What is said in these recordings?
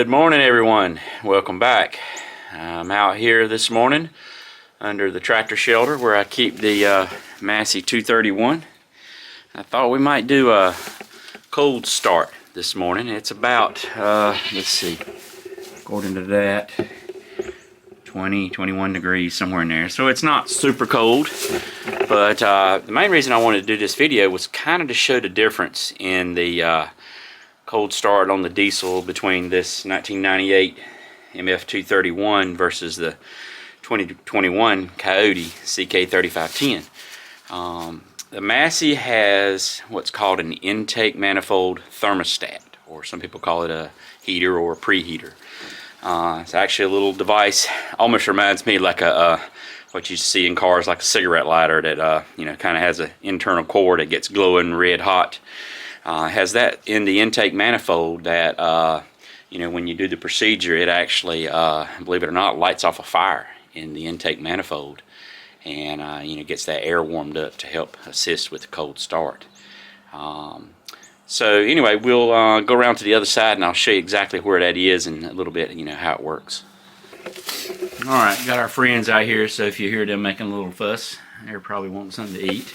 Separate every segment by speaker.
Speaker 1: Good morning, everyone. Welcome back. I'm out here this morning under the tractor shelter where I keep the Massey 231. I thought we might do a cold start this morning. It's about, let's see, according to that, 20, 21 degrees, somewhere in there. So it's not super cold, but the main reason I wanted to do this video was kind of to show the difference in the cold start on the diesel between this 1998 MF-231 versus the 2021 Kioti CK3510. The Massey has what's called an intake manifold thermostat, or some people call it a heater or a preheater. It's actually a little device, almost reminds me like a what you see in cars, like a cigarette lighter that you know, kind of has an internal core that gets glowing red hot. Has that in the intake manifold that you know, when you do the procedure, it actually, believe it or not, lights off a fire in the intake manifold, and you know, gets that air warmed up to help assist with the cold start. So anyway, we'll go around to the other side and I'll show you exactly where that is and a little bit, you know, how it works. Alright, got our friends out here, so if you hear them making a little fuss, they're probably wanting something to eat.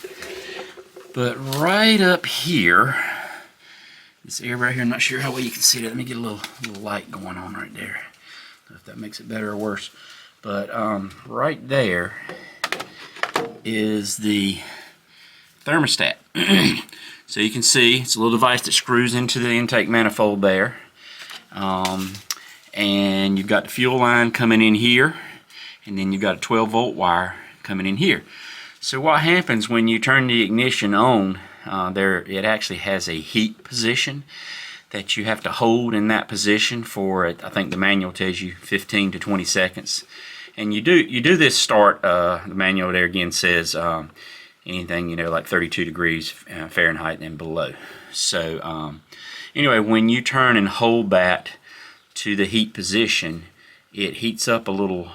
Speaker 1: But right up here, this area right here, I'm not sure how well you can see that. Let me get a little light going on right there, if that makes it better or worse. But right there is the thermostat. So you can see it's a little device that screws into the intake manifold there. And you've got the fuel line coming in here, and then you've got a 12-volt wire coming in here. So what happens when you turn the ignition on, it actually has a heat position that you have to hold in that position for, I think the manual tells you 15 to 20 seconds. And you do this start, the manual there again says anything, you know, like 32 degrees Fahrenheit and below. So anyway, when you turn and hold that to the heat position, it heats up a little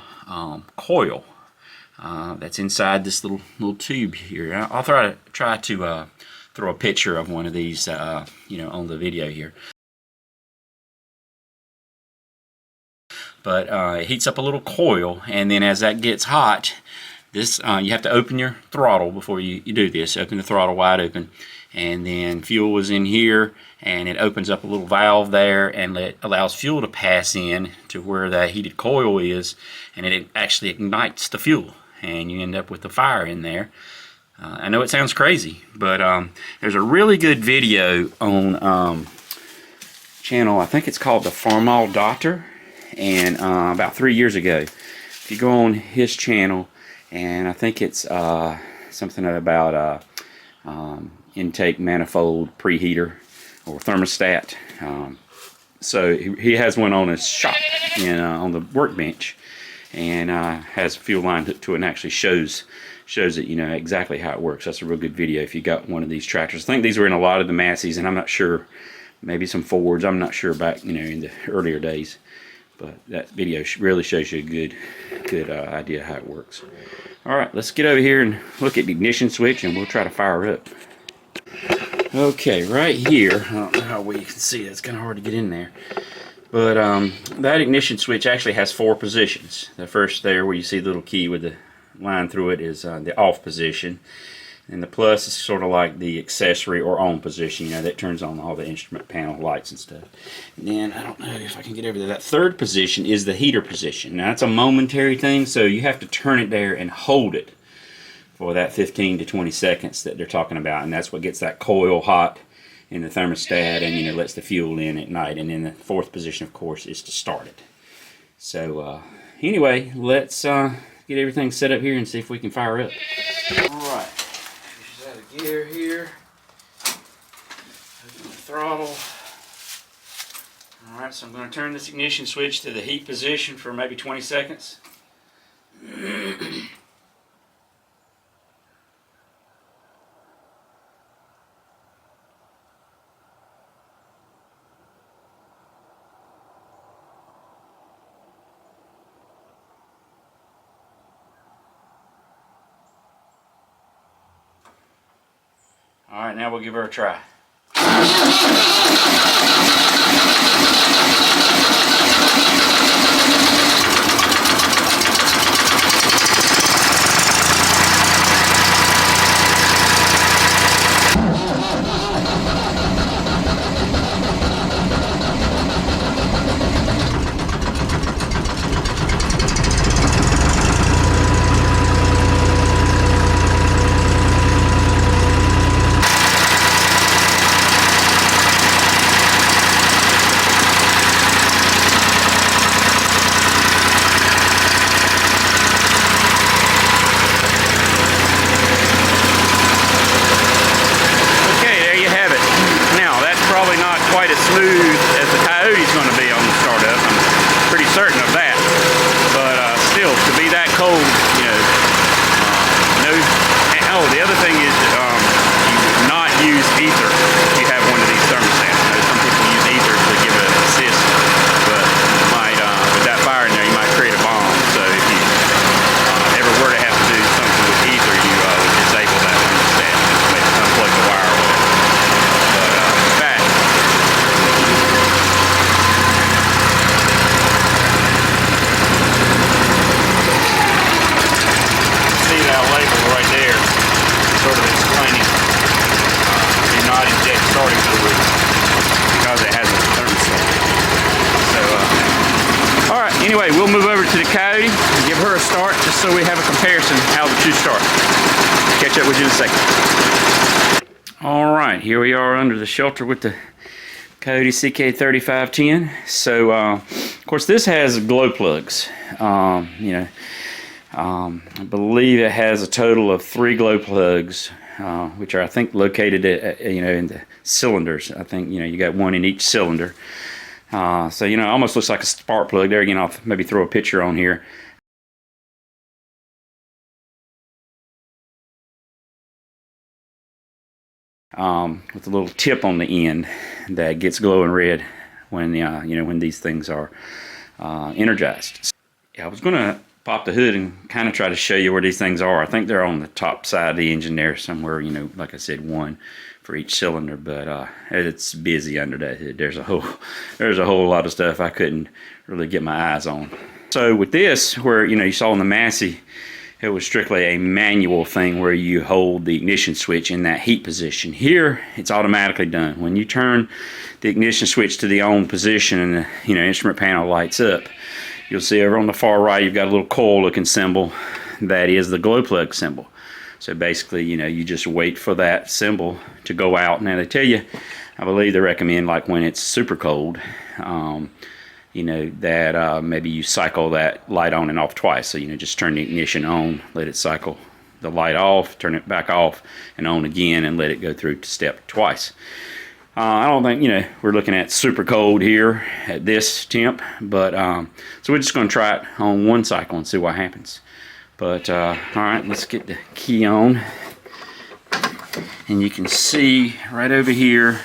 Speaker 1: coil that's inside this little tube here. I'll try to throw a picture of one of these, you know, on the video here. But it heats up a little coil, and then as that gets hot, this you have to open your throttle before you do this. Open the throttle wide open, and then fuel is in here, and it opens up a little valve there, and it allows fuel to pass in to where that heated coil is, and it actually ignites the fuel, and you end up with the fire in there. I know it sounds crazy, but there's a really good video on channel, I think it's called the Farmall Doctor, and about 3 years ago, if you go on his channel, and I think it's something about intake manifold preheater or thermostat. So he has one on his shop on the workbench, and has a fuel line hooked to it, and actually shows it, you know, exactly how it works. That's a real good video if you got one of these tractors. I think these were in a lot of the Masseys, and I'm not sure, maybe some Fords, I'm not sure, back, you know, in the earlier days. But that video really shows you a good idea how it works. Alright, let's get over here and look at the ignition switch, and we'll try to fire up. Okay, right here, I don't know how well you can see it, it's kind of hard to get in there. But that ignition switch actually has 4 positions. The first there, where you see the little key with the line through it, is the off position. And the plus is sort of like the accessory or on position, you know, that turns on all the instrument panel lights and stuff. And then, I don't know if I can get over there, that third position is the heater position. Now, that's a momentary thing, so you have to turn it there and hold it for that 15 to 20 seconds that they're talking about. And that's what gets that coil hot in the thermostat, and, you know, lets the fuel in at night. And then the fourth position, of course, is to start it. So, anyway, let's get everything set up here and see if we can fire up. Alright. Out of gear here. Open the throttle. Alright, so I'm going to turn this ignition switch to the heat position for maybe 20 seconds. Alright, now we'll give her a try. as smooth as the Kioti's going to be on the startup. I'm pretty certain of that. But still, to be that cold, you know, no. And, oh, the other thing is you would not use ether if you have one of these thermostats. You know, some people use ether to give it an assist, but you might, with that fire in there, you might create a bomb. So if you ever were to have to do something with ether, you would disable that thermostat and just maybe unplug the wire or whatever. But back. See that label right there, sort of explaining do not inject starting fluid because it has a thermostat. So, all right. Anyway, we'll move over to the Kioti and give her a start, just so we have a comparison how the two start. Catch up with you in a second. All right, here we are under the shelter with the Kioti CK3510. So, of course, this has glow plugs. You know, I believe it has a total of 3 glow plugs, which are, I think, located at, you know, in the cylinders. I think, you know, you got one in each cylinder. So, you know, it almost looks like a spark plug. There again, I'll maybe throw a picture on here. With a little tip on the end that gets glowing red when you know, when these things are energized. Yeah, I was going to pop the hood and kind of try to show you where these things are. I think they're on the top side of the engine there somewhere. You know, like I said, one for each cylinder, but it's busy under that hood. There's a whole lot of stuff I couldn't really get my eyes on. So with this, where, you know, you saw in the Massey, it was strictly a manual thing where you hold the ignition switch in that heat position. Here, it's automatically done. When you turn the ignition switch to the on position and the, you know, instrument panel lights up, you'll see over on the far right, you've got a little coil looking symbol. That is the glow plug symbol. So basically, you know, you just wait for that symbol to go out. Now they tell you, I believe they recommend, like when it's super cold, you know, that maybe you cycle that light on and off twice. So, you know, just turn the ignition on, let it cycle the light off, turn it back off and on again, and let it go through step twice. I don't think, you know, we're looking at super cold here at this temp, but so we're just going to try it on one cycle and see what happens. But all right, let's get the key on, and you can see right over here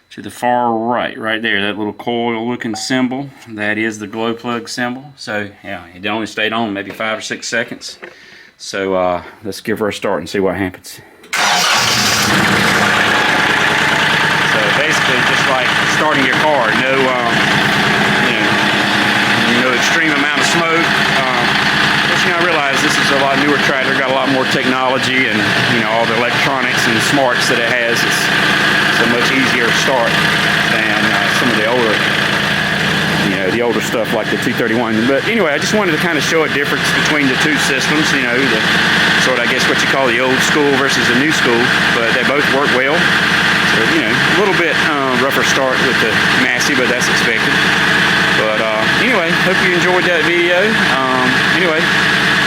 Speaker 1: to the far right there, that little coil looking symbol, that is the glow plug symbol. So yeah, it only stayed on maybe 5 or 6 seconds. So let's give her a start and see what happens. So basically, just like starting your car, no extreme amount of smoke. But you know, I realize this is a lot newer tractor, got a lot more technology, and you know, all the electronics and smarts that it has. It's a much easier start than some of the older, you know, the older stuff like the 231. But anyway, I just wanted to kind of show a difference between the two systems. You know, the sort of, I guess, what you call the old school versus the new school, but they both work well. So, you know, a little bit rougher start with the Massey, but that's expected. But anyway, hope you enjoyed that video. Anyway,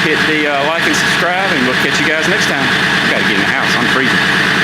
Speaker 1: hit the like and subscribe, and we'll catch you guys next time. I gotta get in the house, I'm freezing.